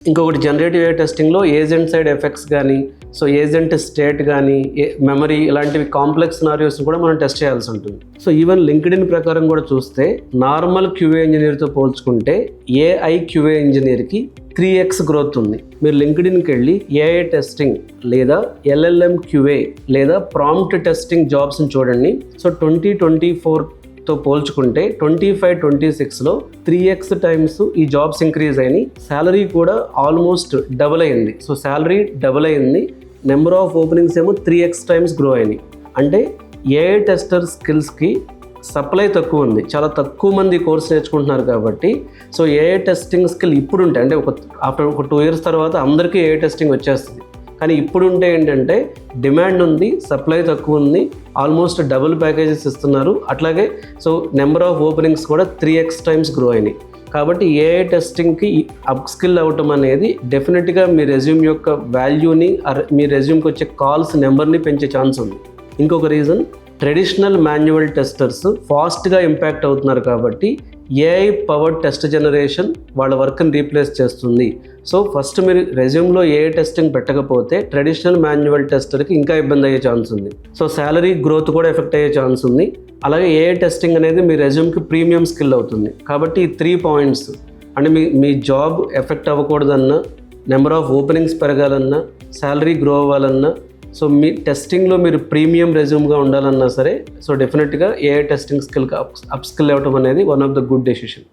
ఇంకొకటి జనరేటివ్ ఏ టెస్టింగ్లో agent side effects కానీ, so agent state కానీ, మెమరీ ఇలాంటివి కాంప్లెక్స్ సినారియోస్ని కూడా మనం టెస్ట్ చేయాల్సి ఉంటుంది. సో ఈవెన్ లింక్డ్ఇన్ ప్రకారం కూడా చూస్తే నార్మల్ క్యూఏ ఇంజనీర్తో పోల్చుకుంటే ఏఐ క్యూఏ ఇంజనీర్కి 3x గ్రోత్ ఉంది. మీరు లింక్డ్ఇన్కి వెళ్ళి ఏఐ టెస్టింగ్ లేదా ఎల్ఎల్ఎం క్యూఏ లేదా ప్రాంప్ట్ టెస్టింగ్ జాబ్స్ని చూడండి. సో 2024తో పోల్చుకుంటే 25-26లో 3x టైమ్స్ ఈ జాబ్స్ ఇంక్రీజ్ అయినాయి. శాలరీ కూడా ఆల్మోస్ట్ డబుల్ అయింది. సో శాలరీ డబుల్ అయింది, నెంబర్ ఆఫ్ ఓపెనింగ్స్ ఏమో 3x టైమ్స్ గ్రో అయినాయి. అంటే ఏఐ టెస్టర్ స్కిల్స్కి సప్లై తక్కువ ఉంది, చాలా తక్కువ మంది కోర్స్ నేర్చుకుంటున్నారు కాబట్టి సో ఏఐ టెస్టింగ్ స్కిల్ ఇప్పుడు ఉంటే అంటే ఆఫ్టర్ ఒక 2 years తర్వాత అందరికీ ఏఐ టెస్టింగ్ వచ్చేస్తుంది. కానీ ఇప్పుడు ఉంటే ఏంటంటే డిమాండ్ ఉంది, సప్లై తక్కువ ఉంది, ఆల్మోస్ట్ డబుల్ ప్యాకేజెస్ ఇస్తున్నారు. అట్లాగే సో నెంబర్ ఆఫ్ ఓపెనింగ్స్ కూడా 3x టైమ్స్ గ్రో అయినాయి. కాబట్టి ఏఐ టెస్టింగ్కి అప్ స్కిల్ అవ్వటం అనేది డెఫినెట్గా మీ రెజ్యూమ్ యొక్క వాల్యూని, మీ రెజ్యూమ్కి వచ్చే కాల్స్ నెంబర్ని పెంచే ఛాన్స్ ఉంది. ఇంకొక రీజన్, ట్రెడిషనల్ మాన్యువల్ టెస్టర్స్ ఫాస్ట్గా ఇంపాక్ట్ అవుతున్నారు కాబట్టి ఏఐ పవర్డ్ టెస్ట్ జనరేషన్ వాళ్ళ వర్క్ని రీప్లేస్ చేస్తుంది. సో ఫస్ట్ మీరు రెజ్యూమ్లో ఏఐ టెస్టింగ్ పెట్టకపోతే ట్రెడిషనల్ మాన్యువల్ టెస్టర్కి ఇంకా ఇబ్బంది అయ్యే ఛాన్స్ ఉంది. సో శాలరీ గ్రోత్ కూడా ఎఫెక్ట్ అయ్యే ఛాన్స్ ఉంది. అలాగే ఏఐ టెస్టింగ్ అనేది మీ రెజ్యూమ్కి ప్రీమియం స్కిల్ అవుతుంది. కాబట్టి ఈ 3 పాయింట్స్ అంటే మీ జాబ్ ఎఫెక్ట్ అవ్వకూడదన్నా, నెంబర్ ఆఫ్ ఓపెనింగ్స్ పెరగాలన్నా, శాలరీ గ్రో అవ్వాలన్నా, సో మీ టెస్టింగ్లో మీరు ప్రీమియం రెజ్యూమ్గా ఉండాలన్నా సరే సో డెఫినెట్గా ఏఐ టెస్టింగ్ స్కిల్కి అప్ స్కిల్ అవ్వటం అనేది one of the good decision.